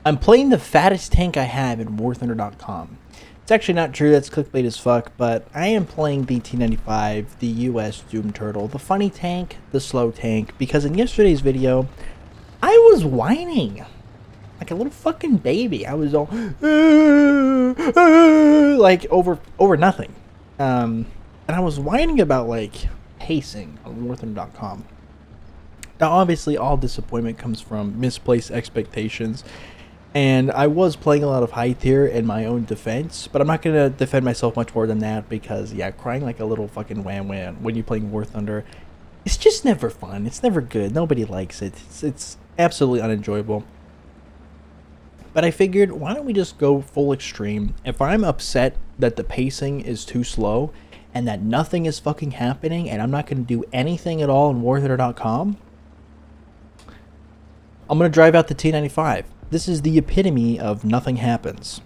I'm playing the fattest tank I have in WarThunder.com. It's actually not true, that's clickbait as fuck, but I am playing the T95, the US Doom Turtle, the funny tank, the slow tank, because in yesterday's video, I was whining like a little fucking baby. I was all like over nothing. And I was whining about like pacing on WarThunder.com. Now obviously all disappointment comes from misplaced expectations. And I was playing a lot of high tier in my own defense, but I'm not going to defend myself much more than that because, yeah, crying like a little fucking wham when you're playing War Thunder, it's just never fun. It's never good. Nobody likes it. It's absolutely unenjoyable. But I figured, why don't we just go full extreme? If I'm upset that the pacing is too slow and that nothing is fucking happening and I'm not going to do anything at all in WarThunder.com, I'm going to drive out the T95. This is the epitome of nothing happens.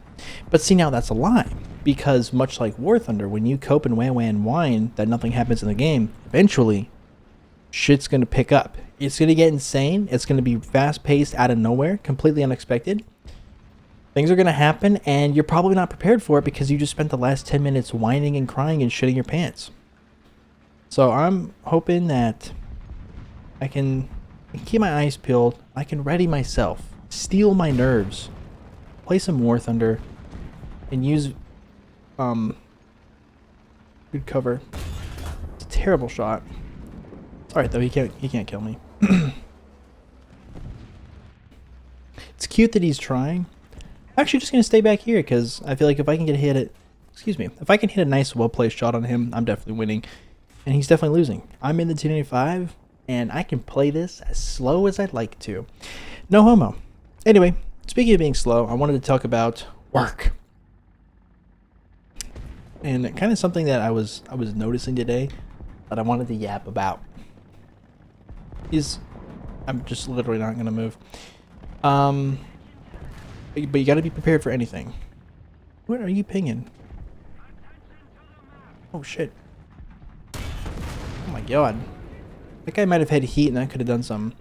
But see, now that's a lie. Because much like War Thunder, when you cope and wah and whine that nothing happens in the game, eventually, shit's going to pick up. It's going to get insane. It's going to be fast-paced, out of nowhere, completely unexpected. Things are going to happen, and you're probably not prepared for it because you just spent the last 10 minutes whining and crying and shitting your pants. So I'm hoping that I can keep my eyes peeled. I can ready myself. Steel my nerves, play some War Thunder, and use good cover. It's a terrible shot. It's alright though, he can't kill me. It's cute that he's trying. I'm actually just gonna stay back here because I feel like if I can if I can hit a nice well placed shot on him, I'm definitely winning. And he's definitely losing. I'm in the T95 and I can play this as slow as I'd like to. No homo. Anyway, speaking of being slow, I wanted to talk about work. And kind of something that I was noticing today that I wanted to yap about is I'm just literally not going to move. But you got to be prepared for anything. What are you pinging? Oh shit. Oh my god. That guy might have had heat and I could have done something.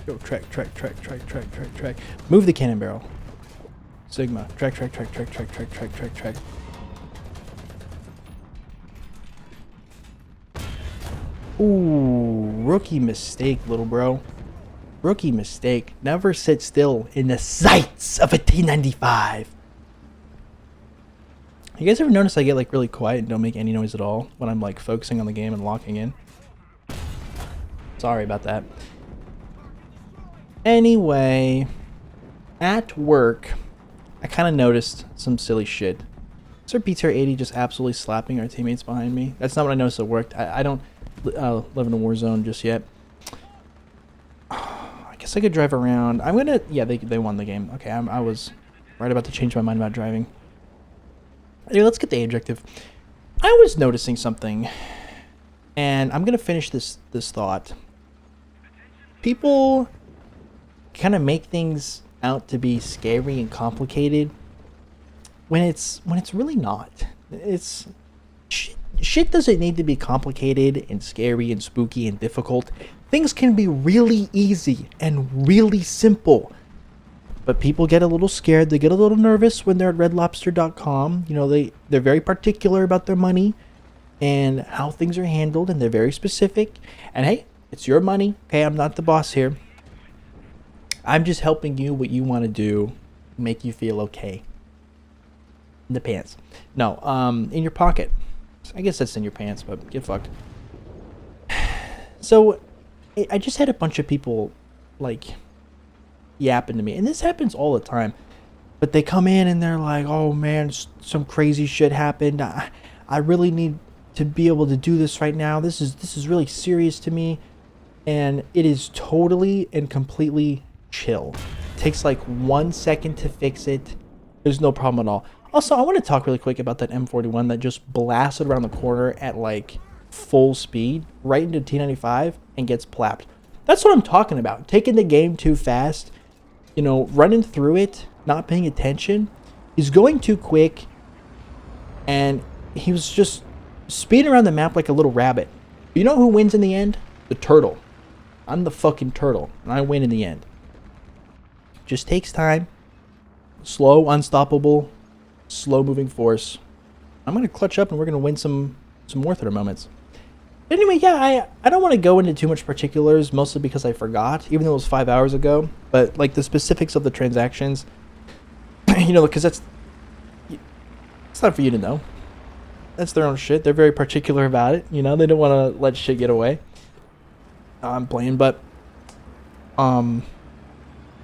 Go track. Move the cannon barrel. Sigma. Track. Ooh, rookie mistake, little bro. Rookie mistake. Never sit still in the sights of a T95. You guys ever notice I get like really quiet and don't make any noise at all when I'm like focusing on the game and locking in? Sorry about that. Anyway, at work, I kind of noticed some silly shit. Is our BTR 80 just absolutely slapping our teammates behind me? That's not what I noticed at work. I don't live in a war zone just yet. I guess I could drive around. I'm gonna... Yeah, they won the game. Okay, I was right about to change my mind about driving. Anyway, let's get the objective. I was noticing something, and I'm gonna finish this thought. People kind of make things out to be scary and complicated when it's really not. It's shit doesn't need to be complicated and scary and spooky and difficult. Things can be really easy and really simple. But people get a little scared, they get a little nervous when they're at redlobster.com. You know, they're very particular about their money and how things are handled, and they're very specific. And hey, it's your money. Okay, I'm not the boss here. I'm just helping you what you want to do, make you feel okay. In the pants. No, in your pocket. I guess that's in your pants, but get fucked. So, I just had a bunch of people, like, yapping to me. And this happens all the time. But they come in and they're like, oh man, some crazy shit happened. I really need to be able to do this right now. This is really serious to me. And it is totally and completely chill. It takes like 1 second to fix it. There's no problem at all. Also, I want to talk really quick about that M41 that just blasted around the corner at like full speed right into T95 and gets plapped. That's what I'm talking about. Taking the game too fast, you know, running through it, not paying attention. He's going too quick, and he was just speeding around the map like a little rabbit. You know who wins in the end? The turtle. I'm the fucking turtle, and I win in the end. Just takes time. Slow, unstoppable, slow moving force. I'm gonna clutch up and we're gonna win some War Thunder moments. But anyway, yeah, I don't want to go into too much particulars, mostly because I forgot, even though it was 5 hours ago. But like the specifics of the transactions, you know, because it's not for you to know. That's their own shit. They're very particular about it. You know, they don't want to let shit get away. I'm playing, but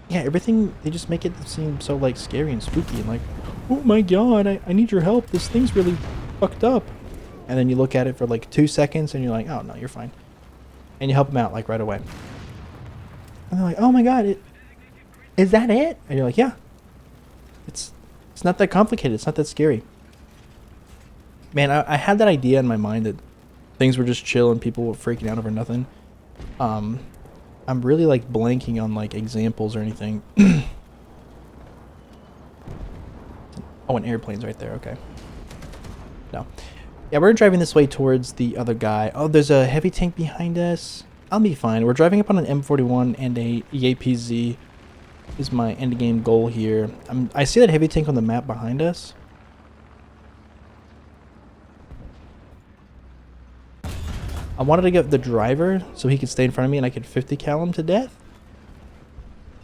yeah, everything, they just make it seem so like scary and spooky and like, oh my god, I need your help. This thing's really fucked up. And then you look at it for like 2 seconds and you're like, oh no, you're fine. And you help them out like right away. And they're like, oh my god, is that it? And you're like, yeah. It's not that complicated. It's not that scary. Man, I had that idea in my mind that things were just chill and people were freaking out over nothing. I'm really like blanking on like examples or anything. Oh, an airplane's right there. Okay. No. Yeah, we're driving this way towards the other guy. Oh, there's a heavy tank behind us. I'll be fine. We're driving up on an M41 and a EAPZ is my end game goal here. I see that heavy tank on the map behind us. I wanted to get the driver so he could stay in front of me and I could 50 cal him to death.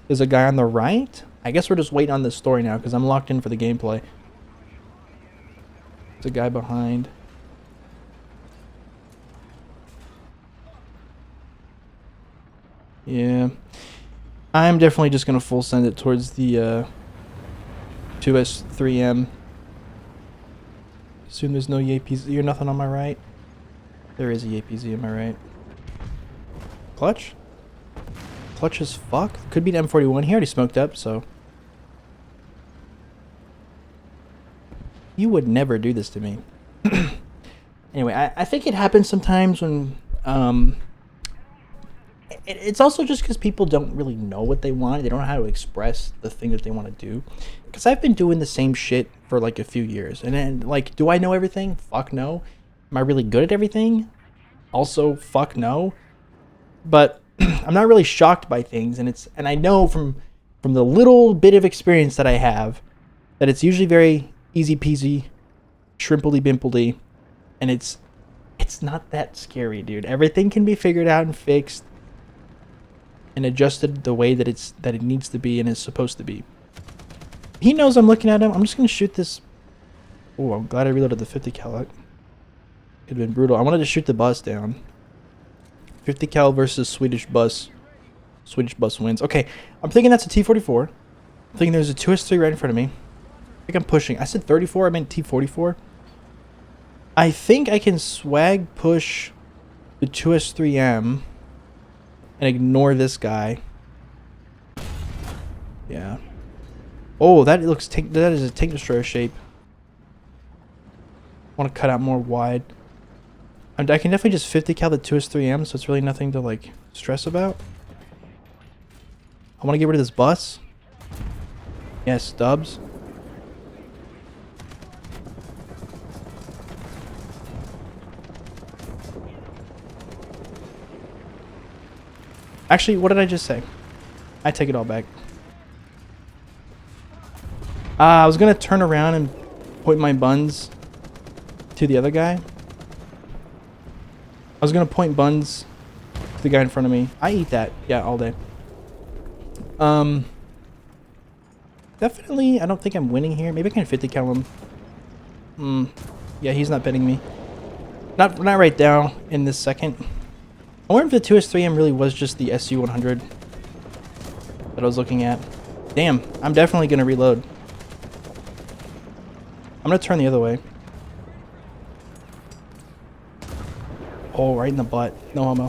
There's a guy on the right. I guess we're just waiting on this story now because I'm locked in for the gameplay. There's a guy behind. Yeah. I'm definitely just going to full send it towards the 2S3M. Assume there's no APZ. You're nothing on my right. There is a APZ on my right. Clutch? Clutch as fuck? Could be an M41. He already smoked up, so. You would never do this to me. Anyway, I think it happens sometimes when it's also just because people don't really know what they want. They don't know how to express the thing that they want to do. Because I've been doing the same shit for like a few years. And then, like, do I know everything? Fuck no. Am I really good at everything? Also, fuck no. But I'm not really shocked by things. And I know from the little bit of experience that I have that it's usually very easy peasy, shrimpledy bimpledy. And it's not that scary, dude. Everything can be figured out and fixed and adjusted the way that it needs to be and is supposed to be. He knows I'm looking at him. I'm just gonna shoot this. Oh, I'm glad I reloaded the 50 cal. Could have been brutal. I wanted to shoot the bus down. 50 cal versus Swedish bus. Swedish bus wins. Okay, I'm thinking that's a T-44. I'm thinking there's a 2S3 right in front of me. I think I'm pushing. I said 34. I meant T-44. I think I can swag push the 2S3M and ignore this guy. Yeah. Oh, that looks that is a tank destroyer shape. I want to cut out more wide. I can definitely just 50 cal the 2S3M, so it's really nothing to like stress about. I want to get rid of this bus. Yes, Stubbs. Actually, what did I just say? I take it all back. I was going to turn around and point my buns to the other guy. I was going to point buns to the guy in front of me. I eat that. Yeah, all day. Definitely, I don't think I'm winning here. Maybe I can 50 cal him. Yeah, he's not betting me. Not right now in this second. I wonder if the 2S3M really was just the SU-100 that I was looking at. Damn, I'm definitely going to reload. I'm going to turn the other way. Oh, right in the butt. No homo.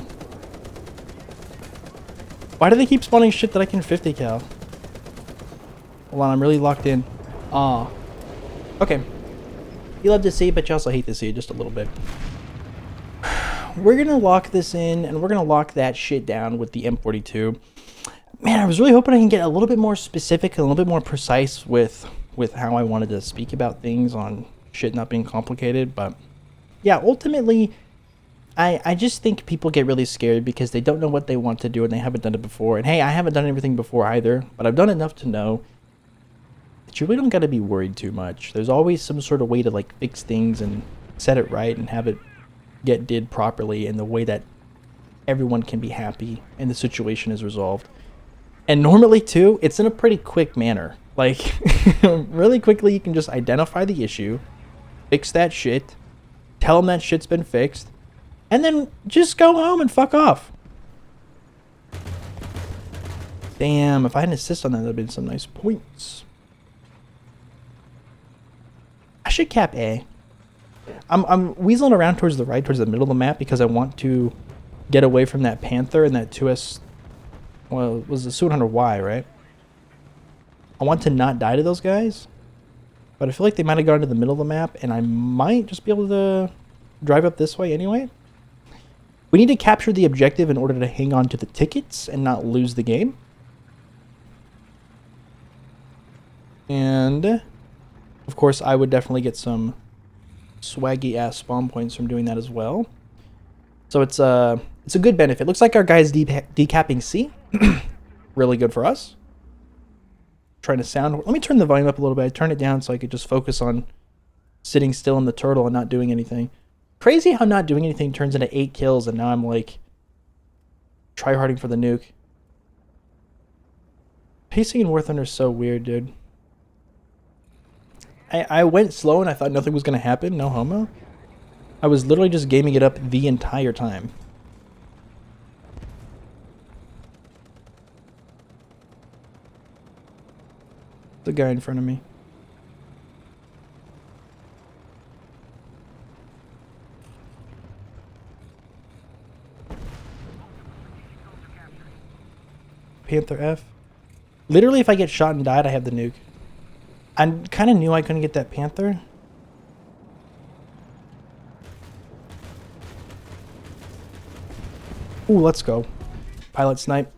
Why do they keep spawning shit that I can 50 cal? Hold on, I'm really locked in. Aw. Okay. You love to see it, but you also hate to see it just a little bit. We're going to lock this in, and we're going to lock that shit down with the M42. Man, I was really hoping I can get a little bit more specific and a little bit more precise with how I wanted to speak about things on shit not being complicated. But, yeah, ultimately, I just think people get really scared because they don't know what they want to do and they haven't done it before. And hey, I haven't done everything before either, but I've done enough to know that you really don't got to be worried too much. There's always some sort of way to like fix things and set it right and have it get did properly in the way that everyone can be happy and the situation is resolved. And normally too, it's in a pretty quick manner. Like really quickly you can just identify the issue, fix that shit, tell them that shit's been fixed, and then just go home and fuck off. Damn, if I had an assist on that, that'd been some nice points. I should cap A. I'm weaseling around towards the right, towards the middle of the map, because I want to get away from that Panther and that 2S. Well, it was the Suit Hunter Y, right? I want to not die to those guys, but I feel like they might have gone to the middle of the map, and I might just be able to drive up this way anyway. We need to capture the objective in order to hang on to the tickets and not lose the game. And, of course, I would definitely get some swaggy-ass spawn points from doing that as well. So it's a good benefit. Looks like our guy's decapping C. Really good for us. Trying to sound. Let me turn the volume up a little bit. I turned it down so I could just focus on sitting still in the turtle and not doing anything. Crazy how not doing anything turns into 8 kills, and now I'm like tryharding for the nuke. Pacing in War Thunder is so weird, dude. I went slow and I thought nothing was going to happen. No homo. I was literally just gaming it up the entire time. The guy in front of me. Panther F. Literally, if I get shot and died, I have the nuke. I kind of knew I couldn't get that Panther. Ooh, let's go. Pilot snipe.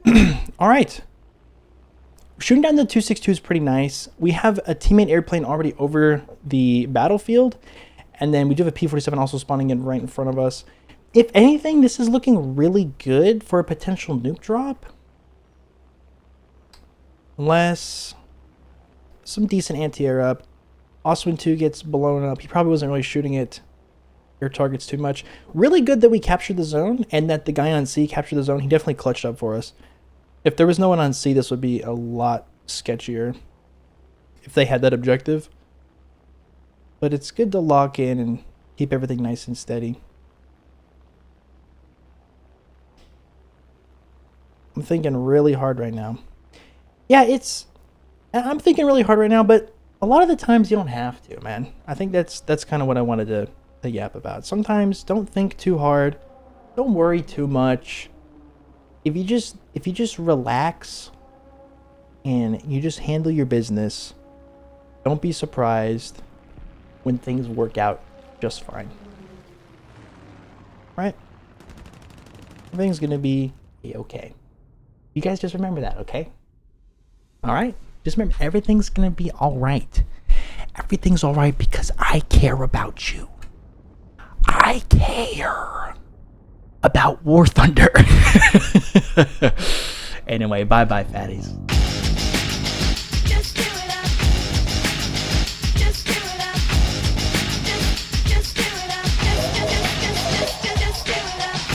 All right. Shooting down the 262 is pretty nice. We have a teammate airplane already over the battlefield. And then we do have a P-47 also spawning in right in front of us. If anything, this is looking really good for a potential nuke drop. Unless some decent anti-air up. Oswin 2 gets blown up. He probably wasn't really shooting at air targets too much. Really good that we captured the zone and that the guy on C captured the zone. He definitely clutched up for us. If there was no one on C, this would be a lot sketchier if they had that objective. But it's good to lock in and keep everything nice and steady. I'm thinking really hard right now. Yeah, I'm thinking really hard right now, but a lot of the times you don't have to, man. I think that's kind of what I wanted to yap about. Sometimes don't think too hard. Don't worry too much. If you just relax and you just handle your business, don't be surprised when things work out just fine. Right? Everything's gonna be okay. You guys just remember that, okay? All right? Just remember, everything's gonna be all right. Everything's all right because I care about you. I care about War Thunder. Anyway, bye-bye, fatties.